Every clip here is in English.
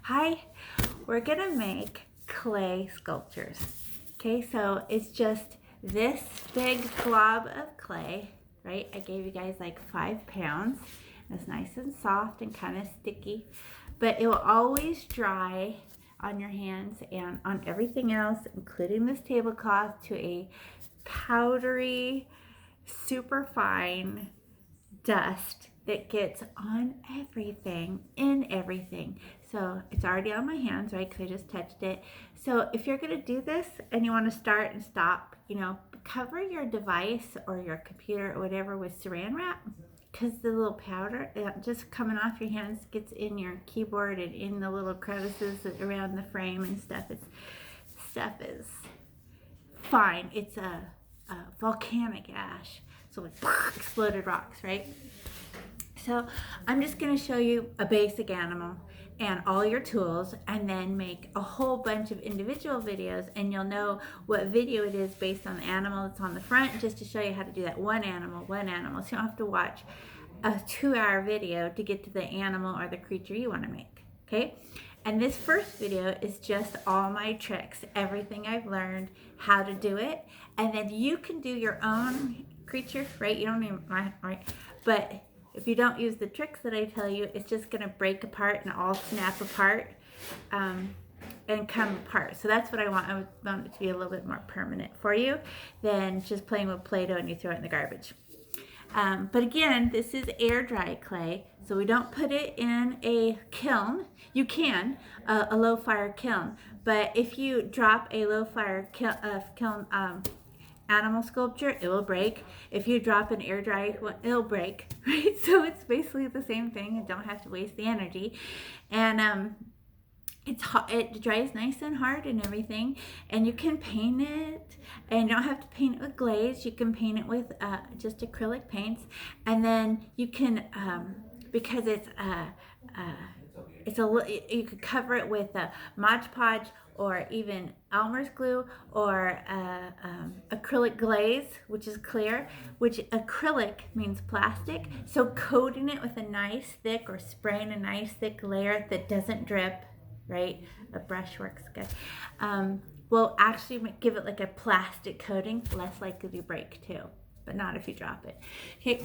Hi, we're gonna make clay sculptures. Okay, so it's just this big glob of clay, right? I gave you guys like 5 pounds. It's nice and soft and kind of sticky, but it will always dry on your hands and on everything else, including this tablecloth, to a powdery, super fine dust that gets on everything, in everything. So it's already on my hands, right? Because I just touched it. So if you're going to do this and you want to start and stop, cover your device or your computer or whatever with saran wrap, because the little powder just coming off your hands gets in your keyboard and in the little crevices around the frame and stuff. Stuff is fine. It's a volcanic ash. So like exploded rocks, right? So I'm just going to show you a basic animal and all your tools, and then make a whole bunch of individual videos, and you'll know what video it is based on the animal that's on the front, just to show you how to do that one animal. So you don't have to watch a 2-hour video to get to the animal or the creature you want to make. Okay? And this first video is just all my tricks, everything I've learned, how to do it, and then you can do your own creature, right? You don't even, right? But if you don't use the tricks that I tell you, it's just going to break apart and all snap apart and come apart. So that's what I want. I want it to be a little bit more permanent for you than just playing with Play-Doh and you throw it in the garbage. But again, this is air dry clay, so we don't put it in a kiln. You can, a low fire kiln, but if you drop a low fire kiln animal sculpture, it will break. If you drop an air dry one, it'll break, right? So it's basically the same thing. You don't have to waste the energy. And it's hot, it dries nice and hard and everything, and you can paint it, and you don't have to paint it with glaze. You can paint it with just acrylic paints, and then you can because you could cover it with Mod Podge or even Elmer's glue or acrylic glaze, which is clear, which acrylic means plastic. So coating it with a nice thick, or spraying a nice thick layer that doesn't drip, right? A brush works good. Will actually give it like a plastic coating, less likely to break too, but not if you drop it. Okay,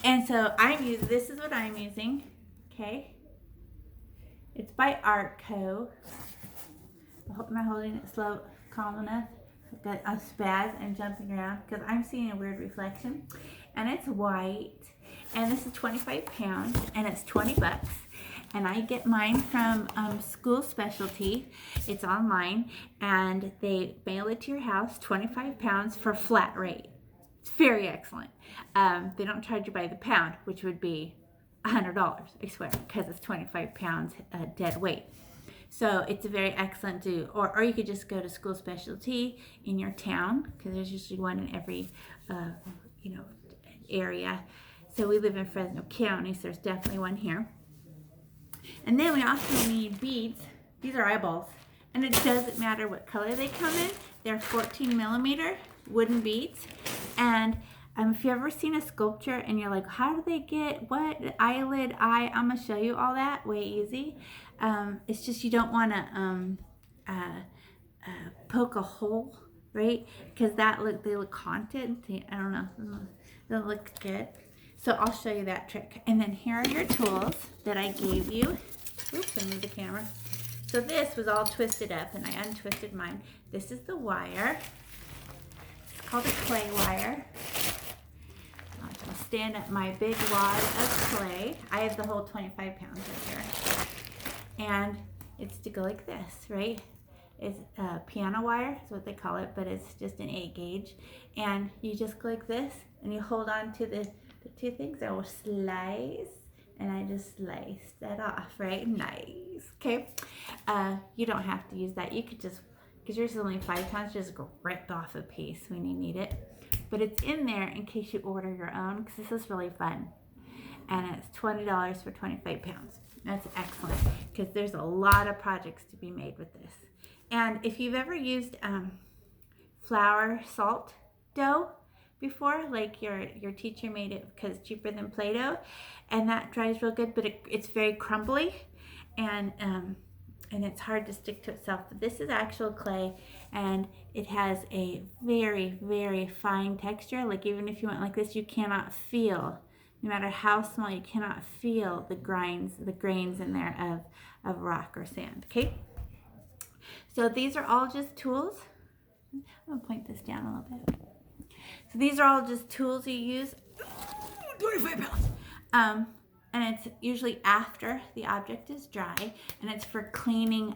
and so this is what I'm using. Okay, it's by Artco. Am I holding it slow, calm enough? I've got a spaz and jumping around because I'm seeing a weird reflection. And it's white, and this is 25 pounds, and it's 20 bucks. And I get mine from School Specialty. It's online, and they mail it to your house, 25 pounds for flat rate. It's very excellent. They don't charge you by the pound, which would be $100, I swear, because it's 25 pounds dead weight. So it's a very excellent do. Or you could just go to School Specialty in your town, because there's usually one in every area. So we live in Fresno County, so there's definitely one here. And then we also need beads. These are eyeballs, and it doesn't matter what color they come in. They're 14mm wooden beads. And if you've ever seen a sculpture and you're like, how do they get what eyelid, eye? I'm gonna show you all that way easy. It's just you don't want to poke a hole, right? Because they look haunted. I don't know. They don't look good. So I'll show you that trick. And then here are your tools that I gave you. Oops, I moved the camera. So this was all twisted up, and I untwisted mine. This is the wire. It's called a clay wire. I'm going to stand up my big wad of clay. I have the whole 25 pounds right here. And it's to go like this, right? It's piano wire, is what they call it, but it's just an 8 gauge. And you just go like this, and you hold on to the two things. I will slice, and I just sliced that off, right? Nice. Okay. You don't have to use that. You could just, because yours is only 5 pounds, just rip off a piece when you need it. But it's in there in case you order your own, because this is really fun. And it's $20 for 25 pounds. That's excellent, because there's a lot of projects to be made with this. And if you've ever used flour salt dough before, like your teacher made it because it's cheaper than Play-Doh, and that dries real good, but it's very crumbly, and and it's hard to stick to itself. But this is actual clay, and it has a very, very fine texture. Like even if you went like this, you cannot feel, no matter how small, you cannot feel the grains in there of rock or sand, okay? So these are all just tools. I'm gonna point this down a little bit. So these are all just tools you use. 25 pounds. And it's usually after the object is dry, and it's for cleaning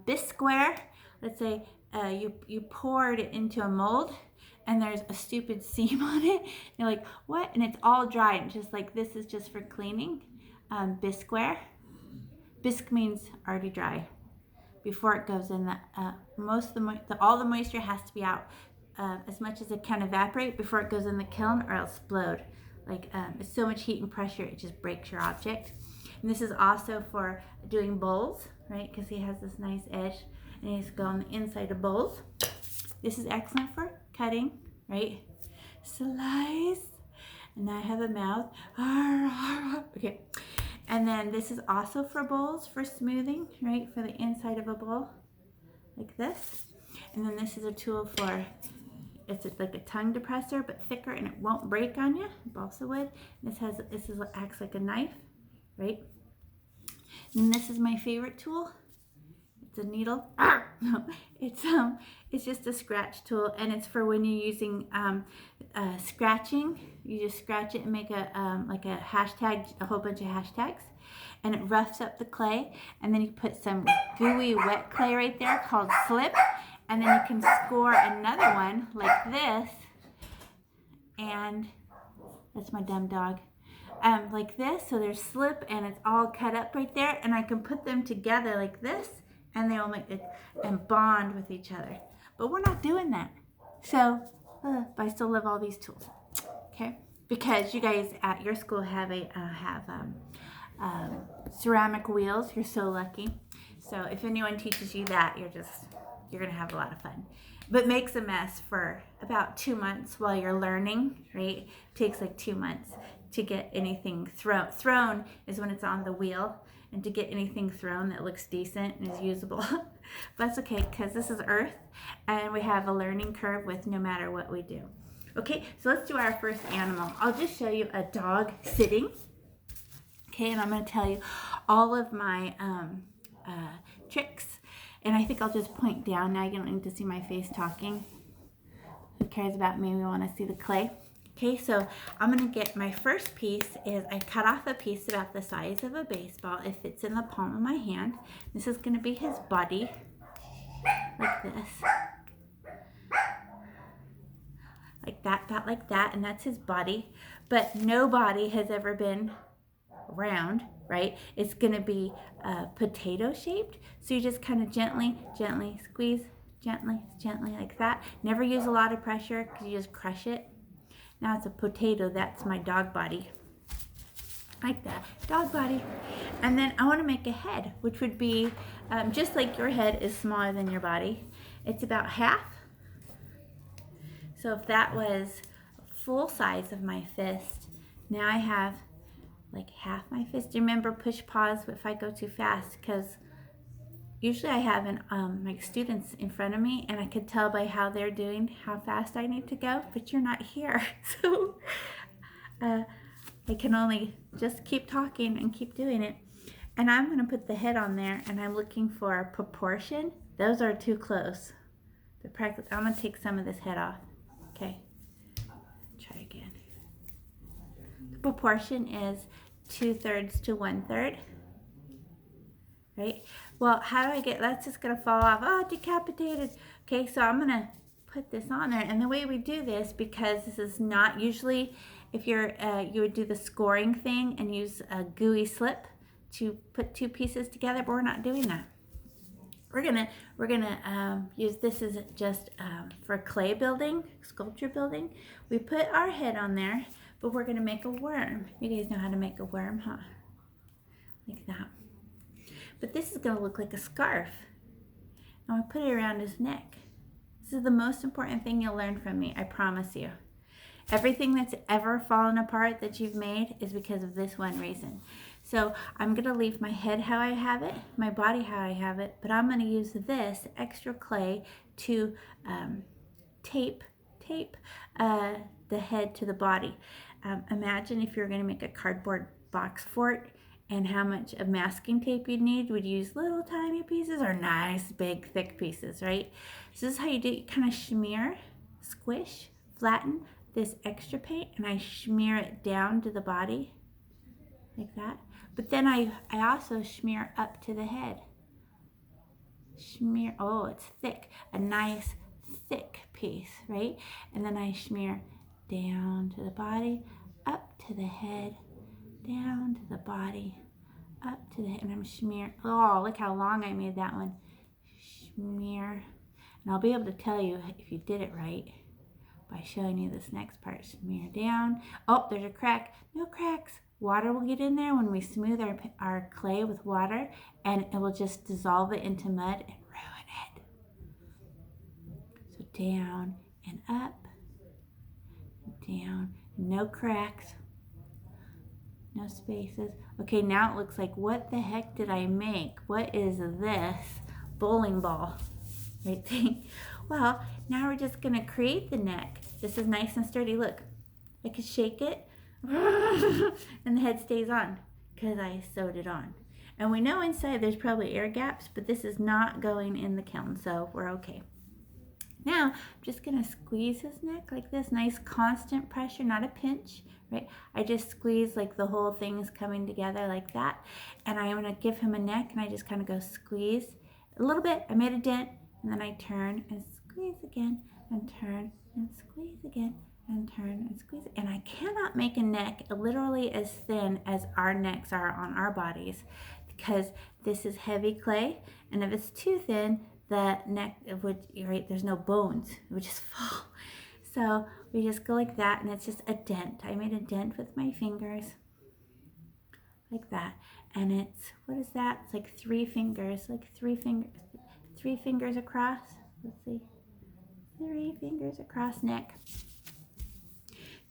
bisqueware. Let's say you poured it into a mold and there's a stupid seam on it. You're like, what? And it's all dry, and just like this is just for cleaning bisqueware. Bisque means already dry. Before it goes in, all the moisture has to be out as much as it can evaporate before it goes in the kiln, or it'll explode. Like it's so much heat and pressure, it just breaks your object. And this is also for doing bowls, right? Because he has this nice edge, and he's go on the inside of bowls. This is excellent for cutting, right? Slice. And now I have a mouth. Okay. And then this is also for bowls, for smoothing, right? For the inside of a bowl, like this. And then this is a tool for, it's like a tongue depressor, but thicker, and it won't break on you. Balsa wood. Acts like a knife, right? And this is my favorite tool. It's a needle. No, it's just a scratch tool, and it's for when you're using scratching. You just scratch it and make like a hashtag, a whole bunch of hashtags, and it roughs up the clay. And then you put some gooey wet clay right there called slip, and then you can score another one like this. And that's my dumb dog. Like this, so there's slip, and it's all cut up right there, and I can put them together like this, and they will make it and bond with each other. But we're not doing that. So, but I still love all these tools, okay? Because you guys at your school have ceramic wheels. You're so lucky. So if anyone teaches you that, you're gonna have a lot of fun. But makes a mess for about 2 months while you're learning, right? It takes like 2 months to get anything thrown. Thrown is when it's on the wheel, and to get anything thrown that looks decent and is usable. But that's okay, because this is Earth, and we have a learning curve with no matter what we do. Okay, so let's do our first animal. I'll just show you a dog sitting. Okay, and I'm going to tell you all of my tricks. And I think I'll just point down now. You don't need to see my face talking. Who cares about me? We want to see the clay. Okay, so I'm going to get my first piece is I cut off a piece about the size of a baseball. It fits in the palm of my hand. This is going to be his body, like this. Like that, like that, and that's his body. But no body has ever been round, right? It's going to be potato shaped. So you just kind of gently squeeze, gently like that. Never use a lot of pressure because you just crush it. Now it's a potato. That's my dog body. Like that. Dog body. And then I want to make a head, which would be just like your head is smaller than your body. It's about half. So if that was full size of my fist, now I have like half my fist. Remember, push pause if I go too fast, because usually I have my students in front of me, and I could tell by how they're doing how fast I need to go, but you're not here. So I can only just keep talking and keep doing it. And I'm going to put the head on there, and I'm looking for proportion. Those are too close. I'm going to take some of this head off. Okay, try again. The proportion is 2/3 to 1/3. Right? Well, how do I get, that's just going to fall off. Oh, decapitated. Okay, so I'm going to put this on there. And the way we do this, because this is not usually, if you're, you would do the scoring thing and use a gooey slip to put two pieces together, but we're not doing that. We're gonna use this as just for clay building, sculpture building. We put our head on there, but we're gonna make a worm. You guys know how to make a worm, huh? Like that. But this is gonna look like a scarf. And we put it around his neck. This is the most important thing you'll learn from me, I promise you. Everything that's ever fallen apart that you've made is because of this one reason. So I'm going to leave my head how I have it, my body how I have it, but I'm going to use this extra clay to tape the head to the body. Imagine if you're going to make a cardboard box fort and how much of masking tape you'd need. Would you use little tiny pieces or nice big thick pieces, right? So this is how you do it. You kind of smear, squish, flatten this extra paint, and I smear it down to the body like that. But then I also smear up to the head. Smear, oh, it's thick, a nice thick piece, right? And then I smear down to the body, up to the head, down to the body, up to the head, and I'm smearing. Oh, look how long I made that one. Smear, and I'll be able to tell you if you did it right by showing you this next part. Smear down. Oh, there's a crack. No cracks. Water will get in there when we smooth our clay with water, and it will just dissolve it into mud and ruin it. So down and up, down, no cracks, no spaces. Okay, now it looks like, what the heck did I make? What is this bowling ball? Right thing? Well, now we're just gonna create the neck. This is nice and sturdy. Look, I can shake it and the head stays on because I sewed it on. And we know inside there's probably air gaps, but this is not going in the kiln, so we're okay. Now, I'm just gonna squeeze his neck like this, nice constant pressure, not a pinch, right? I just squeeze like the whole thing is coming together like that. And I'm gonna give him a neck, and I just kind of go squeeze a little bit. I made a dent, and then I turn and squeeze again, and turn and squeeze again, and turn and squeeze. And I cannot make a neck literally as thin as our necks are on our bodies, because this is heavy clay, and if it's too thin, the neck would, right, there's no bones, it would just fall. So we just go like that, and it's just a dent. I made a dent with my fingers like that, and it's, what is that? It's like three fingers across. Let's see, 3 fingers across neck.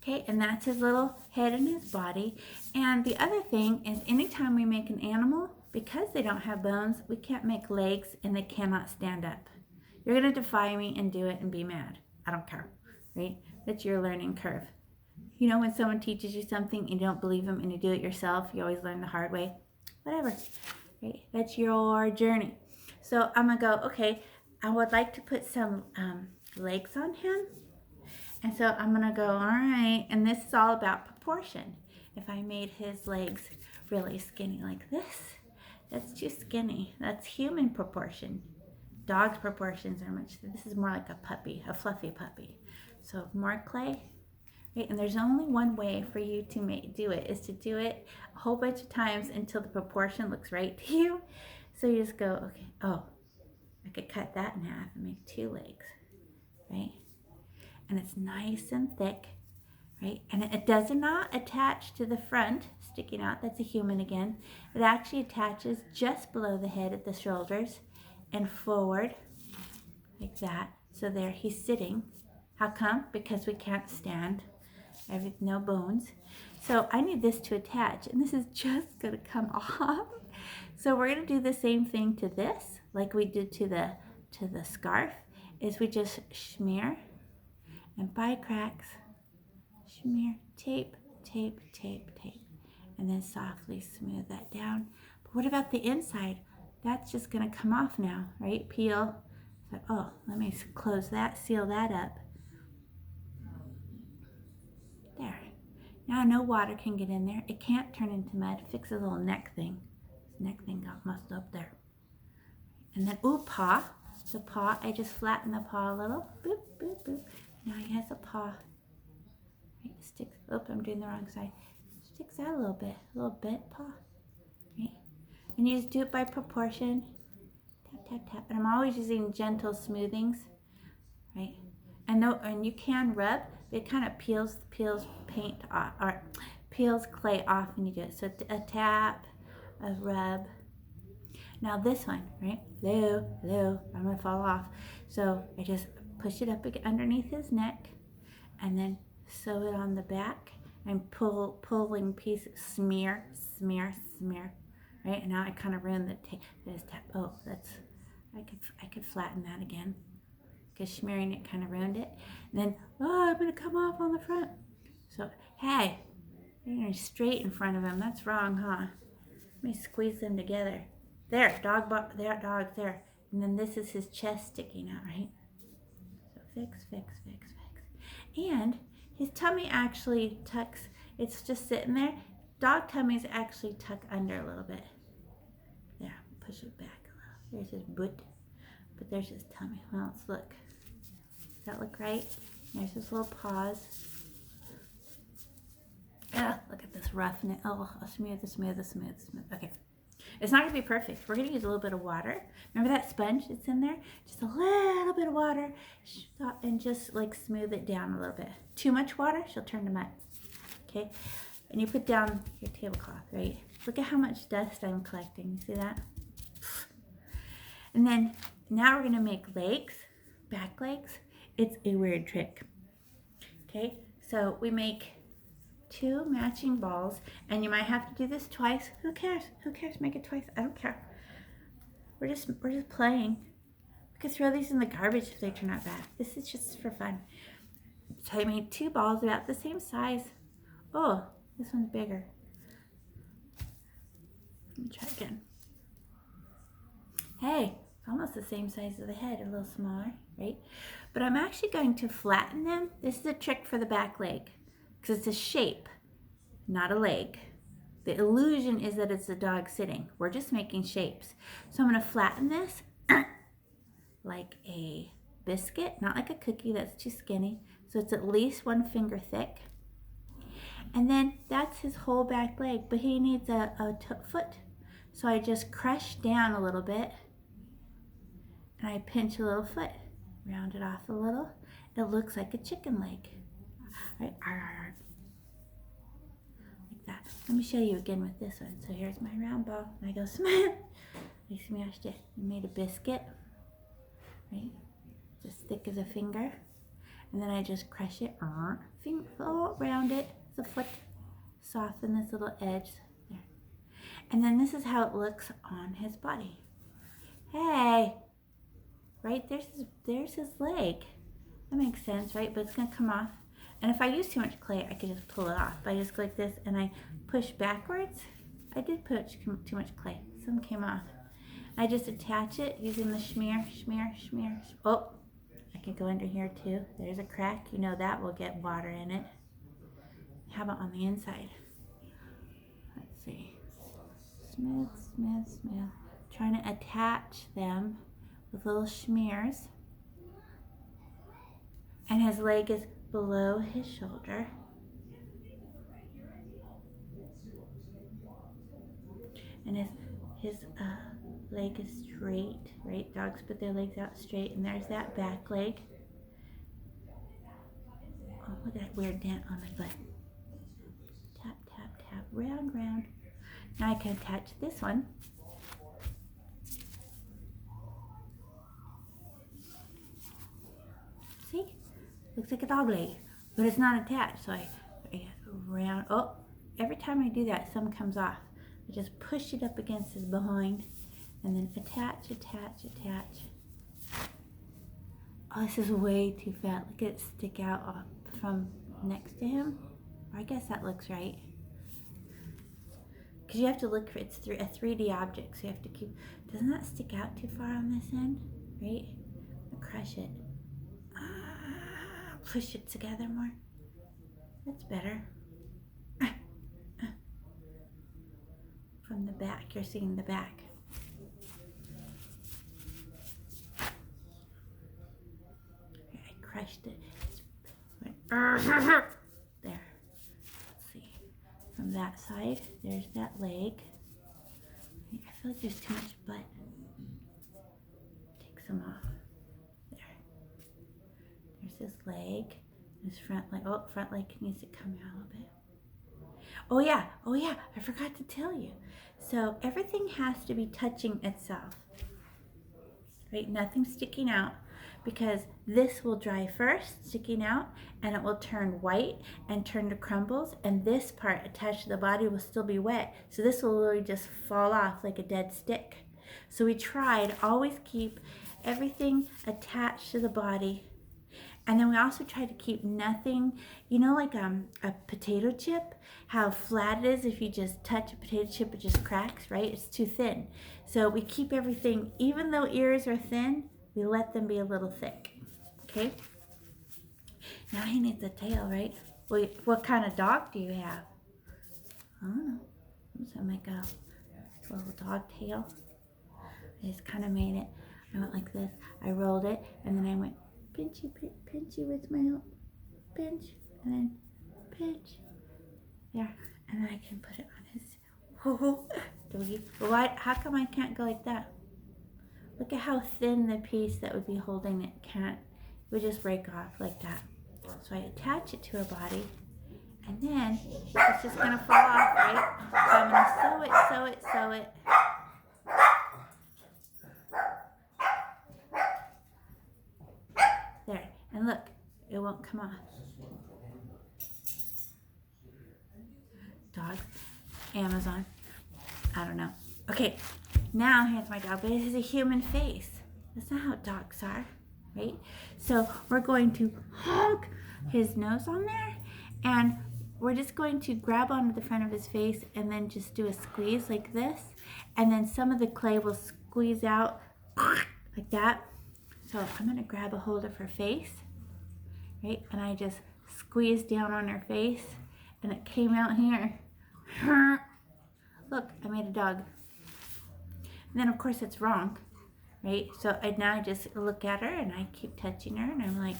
Okay, and that's his little head and his body. And the other thing is, anytime we make an animal, because they don't have bones, we can't make legs, and they cannot stand up. You're gonna defy me and do it and be mad. I don't care, right? That's your learning curve. You know, when someone teaches you something and you don't believe them and you do it yourself, you always learn the hard way. Whatever, right? That's your journey. So I'm gonna go, okay, I would like to put some legs on him. And so I'm gonna go, all right, and this is all about proportion. If I made his legs really skinny like this, that's too skinny. That's human proportion. Dog's proportions are much, this is more like a puppy, a fluffy puppy. So more clay, right? And there's only one way for you to do it, is to do it a whole bunch of times until the proportion looks right to you. So you just go, okay, oh, I could cut that in half and make 2 legs, right? And it's nice and thick, right? And it does not attach to the front, sticking out. That's a human again. It actually attaches just below the head at the shoulders and forward like that. So there he's sitting. How come? Because we can't stand, no bones. So I need this to attach, and this is just gonna come off. So we're gonna do the same thing to this, like we did to the scarf, is we just smear and by cracks, smear, tape, tape, tape, tape, and then softly smooth that down. But what about the inside? That's just gonna come off now, right? Peel. So, oh, let me close that, seal that up. There. Now no water can get in there. It can't turn into mud. Fix a little neck thing. This neck thing got mussed up there. And then, ooh, paw. The paw, I just flatten the paw a little. Boop, boop, boop. Now he has a paw. Right, sticks. Oh, I'm doing the wrong side. Sticks out a little bit, paw. Right, and you just do it by proportion. Tap, tap, tap. And I'm always using gentle smoothings, right? And you can rub. It kind of peels paint off, or peels clay off when you do it. So a tap, a rub. Now this one, right? Hello, I'm gonna fall off. So I just push it up underneath his neck, and then sew it on the back, I'm pulling pieces, smear, smear, smear, right? And now I kind of ruined this tab. Oh, I could flatten that again, because smearing it kind of ruined it. And then, oh, I'm gonna come off on the front. So, hey, you're straight in front of him. That's wrong, huh? Let me squeeze them together. There, dog's there. And then this is his chest sticking out, right? So fix, fix, fix, fix. And his tummy actually tucks, it's just sitting there. Dog tummies actually tuck under a little bit. There, push it back a little. There's his butt, but there's his tummy. Well, let's look. Does that look right? There's his little paws. Ah, look at this roughness. Oh, I'll smooth. Okay. It's not going to be perfect. We're going to use a little bit of water. Remember that sponge that's in there? Just a little bit of water and just like smooth it down a little bit. Too much water, she'll turn to mud. Okay? And you put down your tablecloth, right? Look at how much dust I'm collecting. You see that? And then now we're going to make legs, back legs. It's a weird trick. Okay? So we make 2 matching balls, and you might have to do this twice. Who cares? Who cares? Make it twice. I don't care. We're just playing. We could throw these in the garbage if they turn out bad. This is just for fun. So I made 2 balls about the same size. Oh, this one's bigger. Let me try again. Hey, almost the same size as the head, a little smaller, right? But I'm actually going to flatten them. This is a trick for the back leg, because it's a shape, not a leg. The illusion is that it's a dog sitting. We're just making shapes. So I'm going to flatten this like a biscuit, not like a cookie that's too skinny. So it's at least 1 finger thick. And then that's his whole back leg, but he needs a foot. So I just crush down a little bit, and I pinch a little foot, round it off a little. It looks like a chicken leg. Right? Like that. Let me show you again with this one. So here's my round ball, and I go smash. I smashed it. I made a biscuit, right? Just thick as a finger. And then I just crush it, round it, the foot, soften this little edge there. And then this is how it looks on his body. Hey, right, there's his leg. That makes sense, right? But it's gonna come off. And if I use too much clay, I could just pull it off. But I just go like this and I push backwards. I did put too much clay. Some came off. I just attach it using the smear. Oh, I can go under here too. There's a crack. You know that will get water in it. How about on the inside? Let's see. Smooth. Trying to attach them with little smears. And his leg is below his shoulder. And his leg is straight, right? Dogs put their legs out straight, and there's that back leg. Oh, look at that weird dent on my butt. Tap, round. Now I can attach this one. See? Looks like a dog leg, but it's not attached. So I round. Oh, every time I do that, some comes off. I just push it up against his behind, and then attach. Oh, this is way too fat. Look at it stick out from next to him. I guess that looks right. Because you have to look for, it's a 3D object, so you have to keep, doesn't that stick out too far on this end? Right? Crush it. Push it together more. That's better. From the back, you're seeing the back. I crushed it. There. Let's see. From that side, there's that leg. I feel like there's too much butt. Take some off. There. There's his leg. His front leg. Oh, front leg needs to come out a little bit. Oh yeah, I forgot to tell you. So everything has to be touching itself. Right? Nothing sticking out. because this will dry first, sticking out, and it will turn white and turn to crumbles, and this part attached to the body will still be wet. So this will literally just fall off like a dead stick. So we tried, always keep everything attached to the body. And then we also try to keep nothing, you know, like a potato chip, how flat it is. If you just touch a potato chip, it just cracks, right? It's too thin. So we keep everything, even though ears are thin, we let them be a little thick, okay? Now he needs a tail, right? Wait, what kind of dog do you have? I don't know. So like a little dog tail. I just kind of made it. I went like this. I rolled it, and then I went pinchy, pinchy with my help. Pinch, and then pinch. There, and then I can put it on his doggy. But why? How come I can't go like that? Look at how thin the piece that would be holding it can't. It would just break off like that. So I attach it to her body, and then it's just gonna fall off, right? So I'm gonna sew it, sew it, sew it. There, and look, it won't come off. Dogs, Amazon, I don't know. Okay, now here's my dog, but it has a human face. That's not how dogs are, right? So we're going to honk his nose on there, and we're just going to grab onto the front of his face and then just do a squeeze like this, and then some of the clay will squeeze out like that. So I'm gonna grab a hold of her face, right? And I just squeezed down on her face, and it came out here. Look, I made a dog. And then of course it's wrong, right? So now I just look at her and I keep touching her, and I'm like,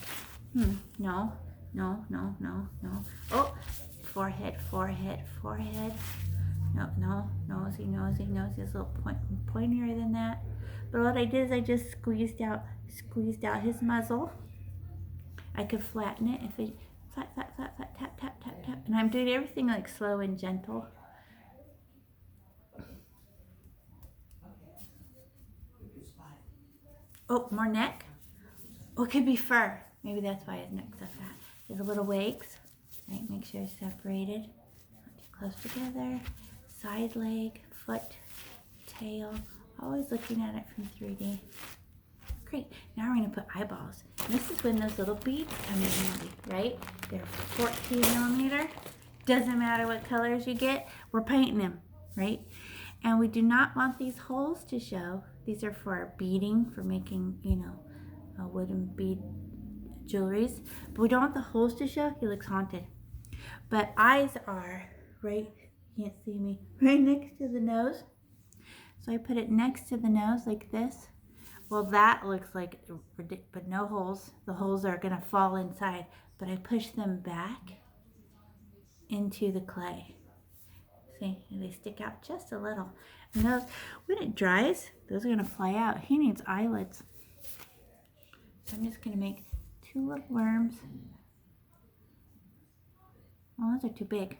no, no, no, no, no. Oh, forehead, forehead, forehead. No, no, nosy, nosy, nosy. It's a little pointier than that. But what I did is I just squeezed out his muzzle. I could flatten it if it flat, flat, flat, flat, tap, tap, tap, tap. And I'm doing everything like slow and gentle. Oh, more neck. Oh, it could be fur. Maybe that's why his neck's so fat. There's a little wakes. Right, make sure it's separated. Not too close together. Side leg, foot, tail. Always looking at it from 3D. Great. Now we're going to put eyeballs. And this is when those little beads come in handy, right? They're 14 millimeter. Doesn't matter what colors you get. We're painting them, right? And we do not want these holes to show. These are for beading, for making, you know, wooden bead jewelries. But we don't want the holes to show. He looks haunted. But eyes are right, you can't see me, right next to the nose. So I put it next to the nose like this. Well, that looks like, but no holes. The holes are gonna fall inside, but I push them back into the clay. See, they stick out just a little. And those, when it dries, those are gonna fly out. He needs eyelids. So I'm just gonna make 2 little worms. Oh, those are too big.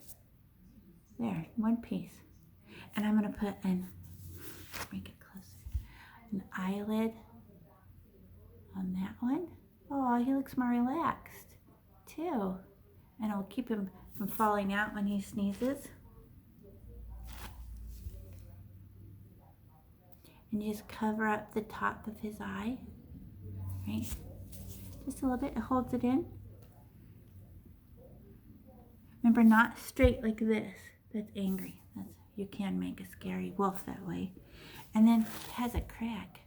There, 1 piece. And I'm gonna put make it closer, an eyelid on that one. Oh, he looks more relaxed too. And it'll keep him from falling out when he sneezes. And you just cover up the top of his eye, right? Just a little bit, it holds it in. Remember, not straight like this. That's angry. You can make a scary wolf that way. And then it has a crack.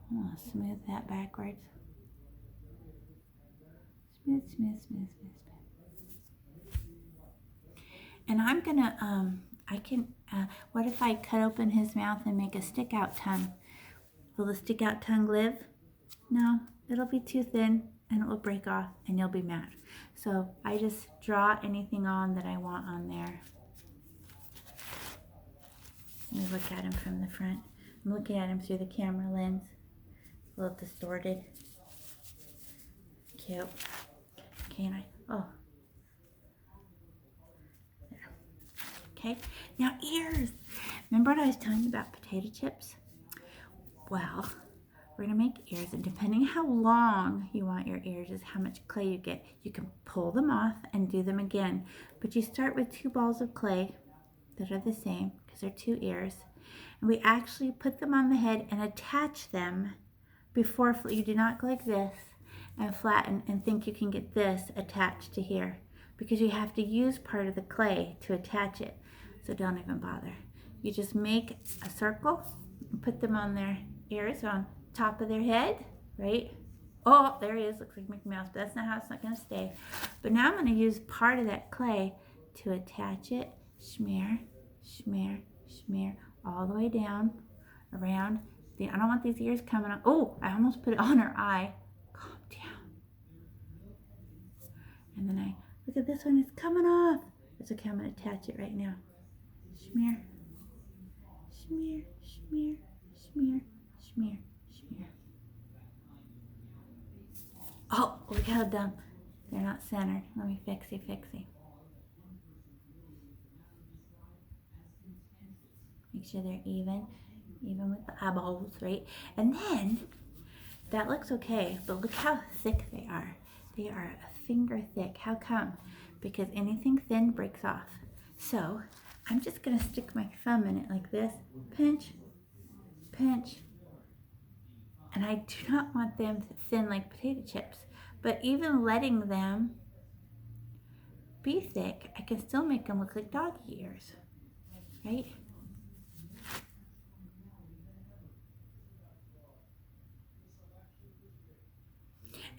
I'm gonna smooth that backwards. Smooth, smooth, smooth, smooth, smooth. And I'm gonna, what if I cut open his mouth and make a stick out tongue? Will the stick out tongue live? No, it'll be too thin and it will break off and you'll be mad. So I just draw anything on that I want on there. Let me look at him from the front. I'm looking at him through the camera lens. A little distorted. Cute. Okay, and oh. There. Okay, now ears. Remember what I was telling you about potato chips? Well, we're gonna make ears, and depending how long you want your ears is how much clay you get. You can pull them off and do them again, but you start with 2 balls of clay that are the same because they're 2 ears, and we actually put them on the head and attach them before. You do not go like this and flatten and think you can get this attached to here, because you have to use part of the clay to attach it. So don't even bother. You just make a circle and put them on their ears, on top of their head, right? Oh, there he is. Looks like Mickey Mouse, but that's not how it's not going to stay. But now I'm going to use part of that clay to attach it. Smear, smear, smear, all the way down, around. I don't want these ears coming on. Oh, I almost put it on her eye. Calm down. And then I, look at this one, it's coming off. It's okay, I'm going to attach it right now. Smear, smear, smear, smear, smear, smear. Oh, look how dumb. They're not centered. Let me fixie. Make sure they're even with the eyeballs, right? And then, that looks okay, but look how thick they are. They are a finger thick. How come? Because anything thin breaks off. So, I'm just gonna stick my thumb in it like this. Pinch, pinch. And I do not want them thin like potato chips. But even letting them be thick, I can still make them look like doggy ears, right?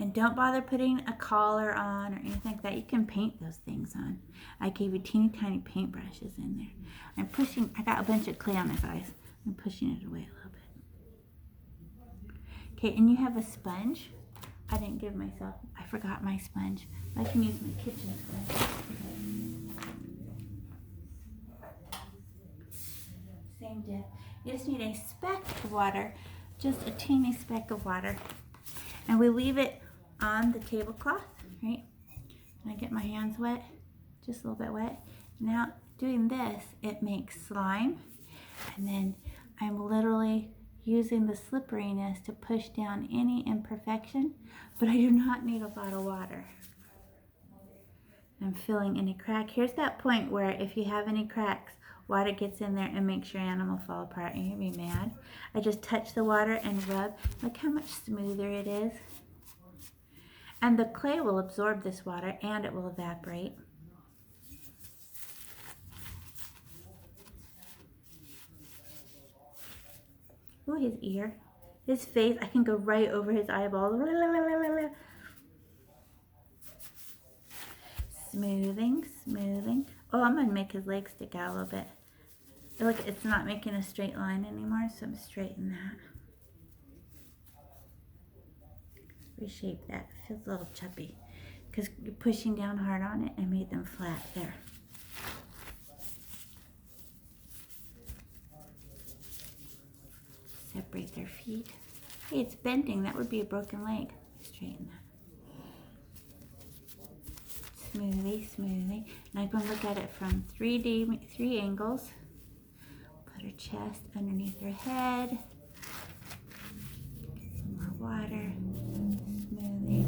And don't bother putting a collar on or anything like that. You can paint those things on. I gave you teeny tiny paintbrushes in there. I'm pushing, I got a bunch of clay on his eyes. I'm pushing it away a little bit. Okay, and you have a sponge. I didn't give myself, I forgot my sponge. I can use my kitchen sponge. Same dip. You just need a speck of water, just a teeny speck of water. And we leave it on the tablecloth, right? And I get my hands wet, just a little bit wet. Now, doing this, it makes slime. And then I'm literally using the slipperiness to push down any imperfection, but I do not need a lot of water. I'm filling any crack. Here's that point where if you have any cracks, water gets in there and makes your animal fall apart and you'll be mad. I just touch the water and rub. Look how much smoother it is. And the clay will absorb this water and it will evaporate. Ooh, his ear. His face, I can go right over his eyeball. Smoothing, smoothing. Oh, I'm going to make his legs stick out a little bit. Look, it's not making a straight line anymore, so I'm straightening that. Reshape that. It feels a little chubby because you're pushing down hard on it and made them flat there. Separate their feet. Hey, it's bending. That would be a broken leg. Straighten that. Smoothie, smoothie. And I'm going to look at it from 3 angles. Put her chest underneath her head. Some more water. Smoothie.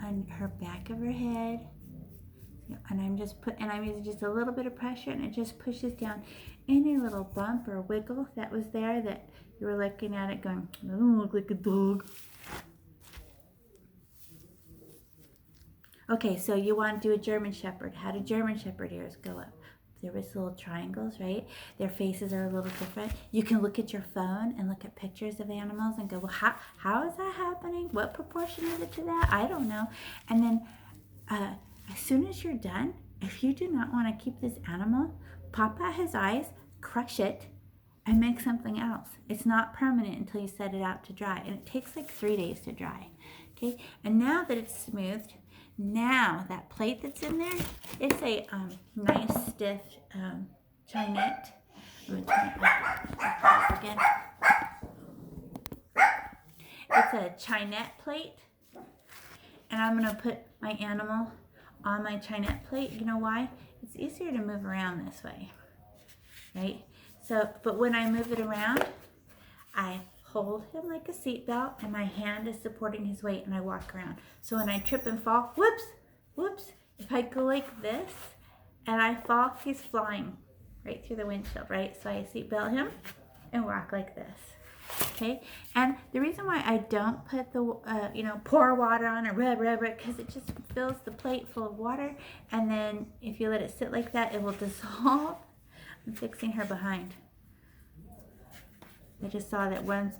On her back of her head. And I'm using just a little bit of pressure, and it just pushes down any little bump or wiggle that was there that you were looking at it going, I don't look like a dog. Okay, so you want to do a German Shepherd. How do German Shepherd ears go up? There was little triangles, right? Their faces are a little different. You can look at your phone and look at pictures of animals and go, well, how is that happening? What proportion is it to that? I don't know. And then as soon as you're done, if you do not want to keep this animal, pop out his eyes, crush it, and make something else. It's not permanent until you set it out to dry. And it takes like 3 days to dry. Okay, and now that it's smoothed, now that plate that's in there, it's a nice stiff chinette. I'm going to turn it off again. It's a chinette plate. And I'm going to put my animal on my chinette plate. You know why? It's easier to move around this way, right? So, but when I move it around, I hold him like a seatbelt, and my hand is supporting his weight, and I walk around. So when I trip and fall, whoops, whoops, if I go like this and I fall, he's flying right through the windshield, right? So I seatbelt him and walk like this. Okay, and the reason why I don't put the, pour water on or rub, because it just fills the plate full of water, and then if you let it sit like that, it will dissolve. I'm fixing her behind. I just saw that one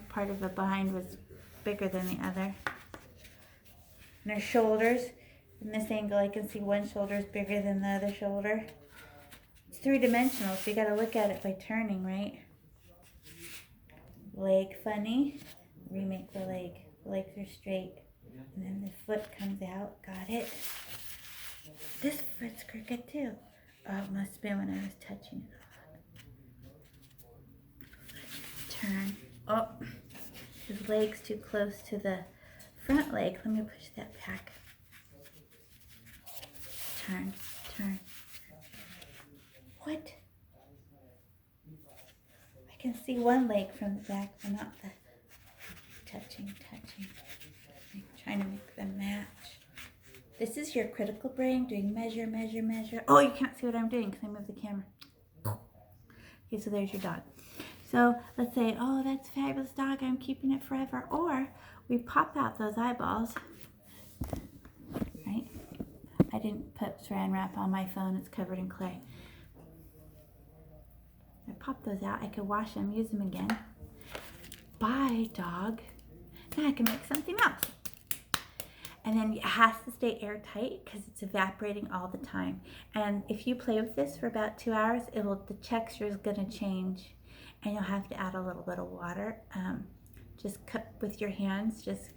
part of the behind was bigger than the other. And her shoulders, in this angle, I can see one shoulder is bigger than the other shoulder. It's three-dimensional, so you got to look at it by turning, right? Leg funny, remake the leg. The legs are straight, and then the foot comes out. Got it? This foot's crooked too. Oh, it must have been when I was touching it. Turn. Oh, his leg's too close to the front leg. Let me push that back. Turn, turn. What? I can see one leg from the back, but not the touching. I'm trying to make them match. This is your critical brain doing measure. Oh, you can't see what I'm doing because I moved the camera. Okay, so there's your dog. So let's say, oh, that's a fabulous dog, I'm keeping it forever. Or we pop out those eyeballs, right? I didn't put saran wrap on my phone, it's covered in clay. I pop those out, I could wash them, use them again. Bye, dog. Now I can make something else. And then it has to stay airtight because it's evaporating all the time. And if you play with this for about 2 hours, the texture is going to change, and you'll have to add a little bit of water. Just cut with your hands, just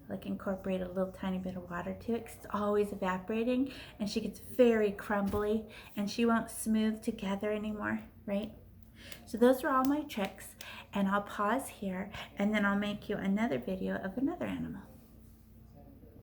like incorporate a little tiny bit of water to it, because it's always evaporating, and she gets very crumbly, and she won't smooth together anymore, right? So those are all my tricks, and I'll pause here, and then I'll make you another video of another animal.